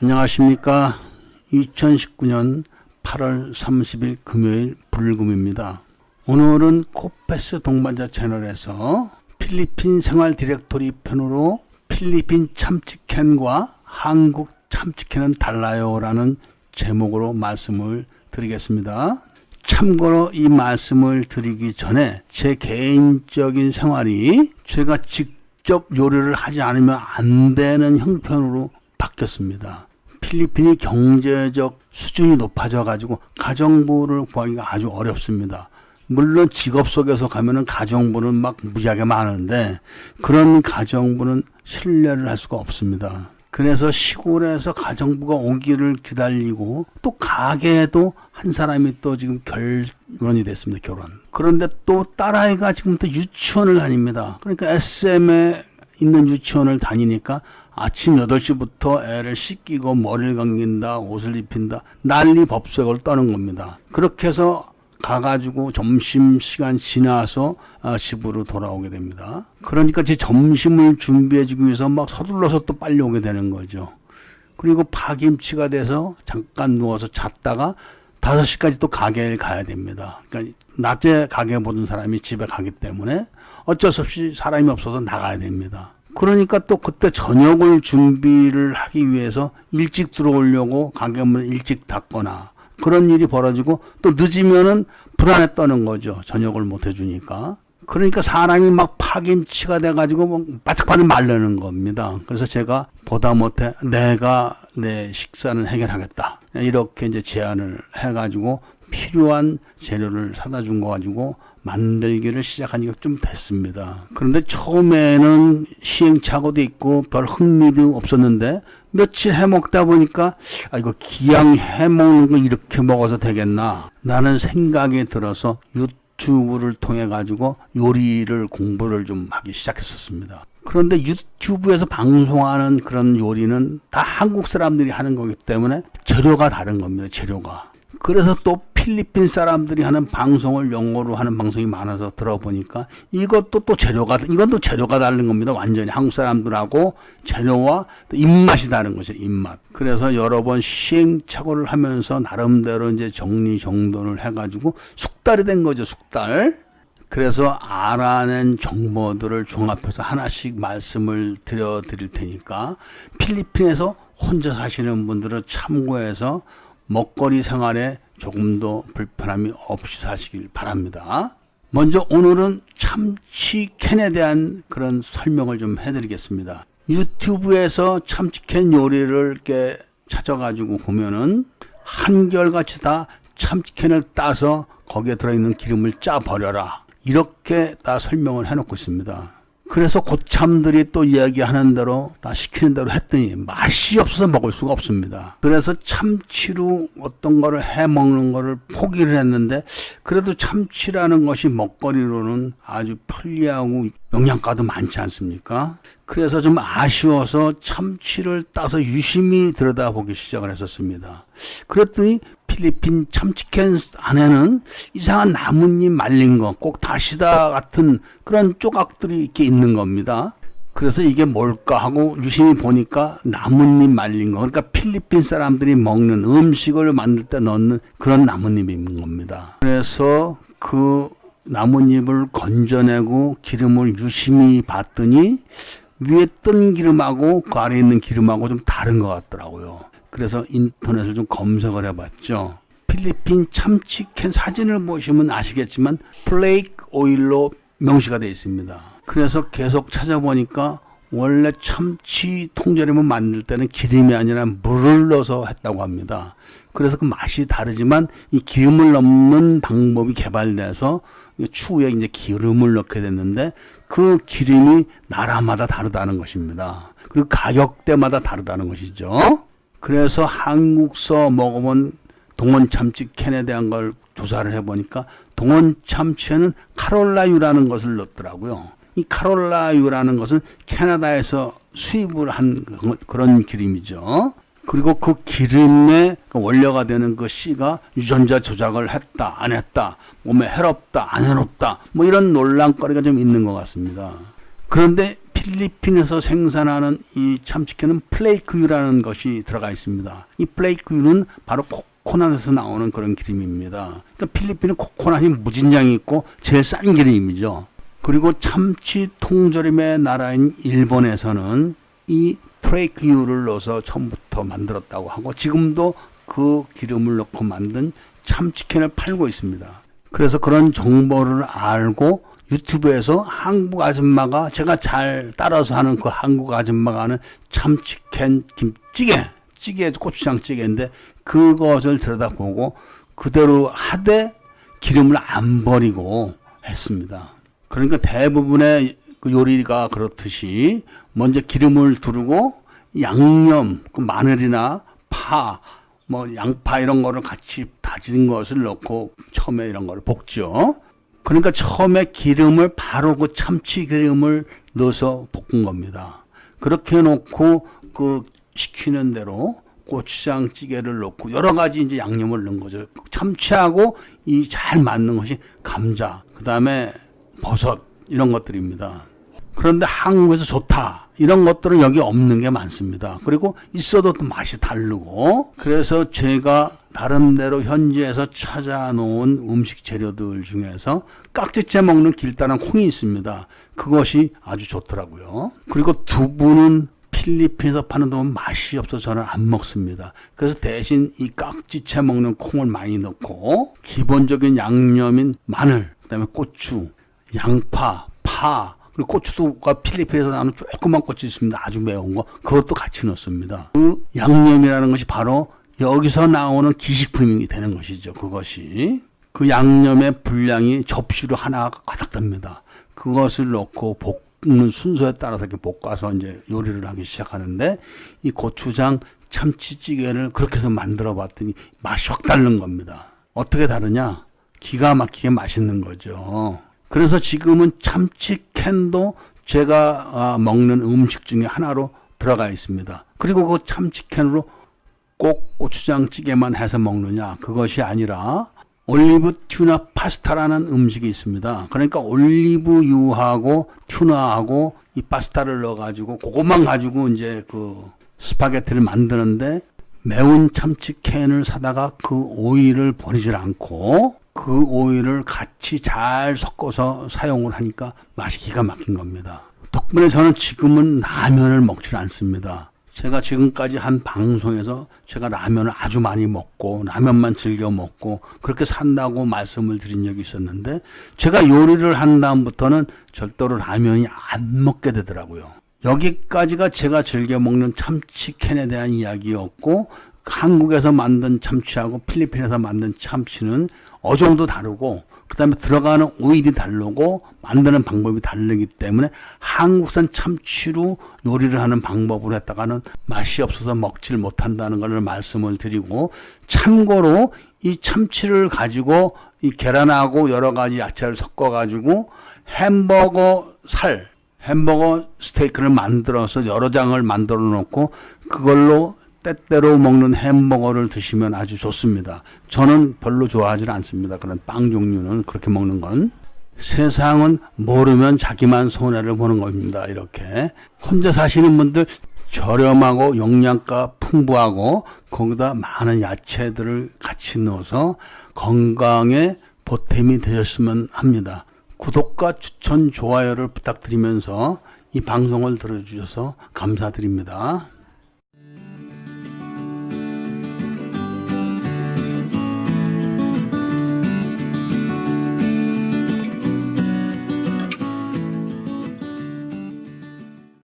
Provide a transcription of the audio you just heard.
안녕하십니까. 2019년 8월 30일 금요일 불금입니다. 오늘은 코페스 동반자 채널에서 필리핀 생활 디렉토리 편으로 필리핀 참치캔과 한국 참치캔은 달라요 라는 제목으로 말씀을 드리겠습니다. 참고로 이 말씀을 드리기 전에 제 개인적인 생활이 제가 직접 요리를 하지 않으면 안 되는 형편으로 바뀌었습니다. 필리핀이 경제적 수준이 높아져 가지고 가정부를 구하기가 아주 어렵습니다. 물론 직업 속에서 가면은 가정부는 막 무지하게 많은데 그런 가정부는 신뢰를 할 수가 없습니다. 그래서 시골에서 가정부가 오기를 기다리고 또 가게에도 한 사람이 또 지금 결혼이 됐습니다. 결혼. 그런데 또 딸아이가 지금부터 유치원을 다닙니다. 그러니까 SM에 있는 유치원을 다니니까 아침 8시부터 애를 씻기고 머리를 감긴다, 옷을 입힌다, 난리 법석을 떠는 겁니다. 그렇게 해서 가가지고 점심시간 지나서 집으로 돌아오게 됩니다. 그러니까 제 점심을 준비해주기 위해서 막 서둘러서 또 빨리 오게 되는 거죠. 그리고 파김치가 돼서 잠깐 누워서 잤다가 5시까지 또 가게에 가야 됩니다. 그러니까 낮에 가게 보던 사람이 집에 가기 때문에 어쩔 수 없이 사람이 없어서 나가야 됩니다. 그러니까 또 그때 저녁을 준비를 하기 위해서 일찍 들어오려고 가게 문을 일찍 닫거나 그런 일이 벌어지고 또 늦으면은 불안에 떠는 거죠. 저녁을 못 해주니까. 그러니까 사람이 막 파김치가 돼가지고 뭐 바짝바짝 마르는 겁니다. 그래서 제가 보다 못해 내가 내 식사는 해결하겠다. 이렇게 이제 제안을 해가지고 필요한 재료를 사다 준 거 가지고 만들기를 시작한 지가 좀 됐습니다. 그런데 처음에는 시행착오도 있고 별 흥미도 없었는데 며칠 해먹다 보니까 이거 기왕 해먹는 거 이렇게 먹어서 되겠나 라는 생각이 들어서 유튜브를 통해 가지고 요리를 공부를 좀 하기 시작했었습니다. 그런데 유튜브에서 방송하는 그런 요리는 다 한국 사람들이 하는 거기 때문에 재료가 다른 겁니다. 재료가. 그래서 또 필리핀 사람들이 하는 방송을 영어로 하는 방송이 많아서 들어보니까 이건 또 재료가 다른 겁니다. 완전히 한국 사람들하고 재료와 또 입맛이 다른 것이죠. 입맛. 그래서 여러 번 시행착오를 하면서 나름대로 이제 정리정돈을 해가지고 숙달이 된 거죠. 숙달. 그래서 알아낸 정보들을 종합해서 하나씩 말씀을 드릴 테니까 필리핀에서 혼자 사시는 분들은 참고해서 먹거리 생활에 조금 더 불편함이 없이 사시길 바랍니다. 먼저 오늘은 참치캔에 대한 그런 설명을 좀 해드리겠습니다. 유튜브에서 참치캔 요리를 이렇게 찾아가지고 보면은 한결같이 다 참치캔을 따서 거기에 들어있는 기름을 짜 버려라. 이렇게 다 설명을 해놓고 있습니다. 그래서 고참들이 또 이야기하는 대로 다 시키는 대로 했더니 맛이 없어서 먹을 수가 없습니다. 그래서 참치로 어떤 거를 해 먹는 거를 포기를 했는데 그래도 참치라는 것이 먹거리로는 아주 편리하고 영양가도 많지 않습니까? 그래서 좀 아쉬워서 참치를 따서 유심히 들여다보기 시작을 했었습니다. 그랬더니 필리핀 참치캔 안에는 이상한 나뭇잎 말린 거, 꼭 다시다 같은 그런 조각들이 이렇게 있는 겁니다. 그래서 이게 뭘까 하고 유심히 보니까 나뭇잎 말린 거. 그러니까 필리핀 사람들이 먹는 음식을 만들 때 넣는 그런 나뭇잎이 있는 겁니다. 그래서 그 나뭇잎을 건져내고 기름을 유심히 봤더니 위에 뜬 기름하고 그 아래에 있는 기름하고 좀 다른 것 같더라고요. 그래서 인터넷을 좀 검색을 해봤죠. 필리핀 참치캔 사진을 보시면 아시겠지만 플레이크 오일로 명시가 되어 있습니다. 그래서 계속 찾아보니까 원래 참치 통조림을 만들 때는 기름이 아니라 물을 넣어서 했다고 합니다. 그래서 그 맛이 다르지만 이 기름을 넣는 방법이 개발돼서 추후에 이제 기름을 넣게 됐는데 그 기름이 나라마다 다르다는 것입니다. 그리고 가격대마다 다르다는 것이죠. 그래서 한국서 먹어본 동원 참치캔에 대한 걸 조사를 해보니까 동원 참치에는 카롤라유라는 것을 넣더라고요. 이 카롤라유라는 것은 캐나다에서 수입을 한 그런 기름이죠. 그리고 그 기름의 원료가 되는 그 씨가 유전자 조작을 했다, 안 했다, 몸에 해롭다, 안 해롭다, 뭐 이런 논란거리가 좀 있는 것 같습니다. 그런데 필리핀에서 생산하는 이 참치캔은 플레이크유라는 것이 들어가 있습니다. 이 플레이크유는 바로 코코넛에서 나오는 그런 기름입니다. 그러니까 필리핀은 코코넛이 무진장이 있고 제일 싼 기름이죠. 그리고 참치 통조림의 나라인 일본에서는 이 플레이크유를 넣어서 처음부터 만들었다고 하고 지금도 그 기름을 넣고 만든 참치캔을 팔고 있습니다. 그래서 그런 정보를 알고 유튜브에서 한국 아줌마가 제가 잘 따라서 하는 그 한국 아줌마가 하는 참치캔 찌개 고추장 찌개인데 그것을 들여다보고 그대로 하되 기름을 안 버리고 했습니다. 그러니까 대부분의 그 요리가 그렇듯이 먼저 기름을 두르고 양념, 그 마늘이나 파, 뭐 양파 이런 거를 같이 다진 것을 넣고 처음에 이런 거를 볶죠. 그러니까 처음에 기름을 바로 그 참치 기름을 넣어서 볶은 겁니다. 그렇게 해놓고 그 시키는 대로 고추장 찌개를 넣고 여러 가지 이제 양념을 넣은 거죠. 참치하고 이 잘 맞는 것이 감자, 그 다음에 버섯 이런 것들입니다. 그런데 한국에서 좋다 이런 것들은 여기 없는 게 많습니다. 그리고 있어도 또 맛이 다르고 그래서 제가 나름대로 현지에서 찾아놓은 음식 재료들 중에서 깍지째 먹는 길다란 콩이 있습니다. 그것이 아주 좋더라고요. 그리고 두부는 필리핀에서 파는 동안 맛이 없어서 저는 안 먹습니다. 그래서 대신 이 깍지채 먹는 콩을 많이 넣고 기본적인 양념인 마늘, 그다음에 고추, 양파, 파, 그리고 고추가 필리핀에서 나오는 조그만 고추 있습니다. 아주 매운 거. 그것도 같이 넣습니다. 그 양념이라는 것이 바로 여기서 나오는 기식품이 되는 것이죠. 그것이. 그 양념의 분량이 접시로 하나가 가득 됩니다. 그것을 넣고 볶는 순서에 따라서 이렇게 볶아서 이제 요리를 하기 시작하는데 이 고추장 참치찌개를 그렇게 해서 만들어 봤더니 맛이 확 다른 겁니다. 어떻게 다르냐? 기가 막히게 맛있는 거죠. 그래서 지금은 참치캔도 제가 먹는 음식 중에 하나로 들어가 있습니다. 그리고 그 참치캔으로 꼭 고추장찌개만 해서 먹느냐? 그것이 아니라 올리브 튜나 파스타라는 음식이 있습니다. 그러니까 올리브유하고 튜나하고 이 파스타를 넣어가지고 그것만 가지고 이제 그 스파게티를 만드는데 매운 참치캔을 사다가 그 오일을 버리질 않고 그 오일을 같이 잘 섞어서 사용을 하니까 맛이 기가 막힌 겁니다. 덕분에 저는 지금은 라면을 먹질 않습니다. 제가 지금까지 한 방송에서 제가 라면을 아주 많이 먹고 라면만 즐겨 먹고 그렇게 산다고 말씀을 드린 적이 있었는데 제가 요리를 한 다음부터는 절대로 라면이 안 먹게 되더라고요. 여기까지가 제가 즐겨 먹는 참치캔에 대한 이야기였고 한국에서 만든 참치하고 필리핀에서 만든 참치는 어종도 다르고 그 다음에 들어가는 오일이 다르고 만드는 방법이 다르기 때문에 한국산 참치로 요리를 하는 방법으로 했다가는 맛이 없어서 먹질 못한다는 것을 말씀을 드리고 참고로 이 참치를 가지고 이 계란하고 여러 가지 야채를 섞어 가지고 햄버거 스테이크를 만들어서 여러 장을 만들어 놓고 그걸로 때때로 먹는 햄버거를 드시면 아주 좋습니다. 저는 별로 좋아하지 않습니다. 그런 빵 종류는 그렇게 먹는 건. 세상은 모르면 자기만 손해를 보는 겁니다. 이렇게 혼자 사시는 분들 저렴하고 영양가 풍부하고 거기다 많은 야채들을 같이 넣어서 건강에 보탬이 되셨으면 합니다. 구독과 추천, 좋아요를 부탁드리면서 이 방송을 들어주셔서 감사드립니다.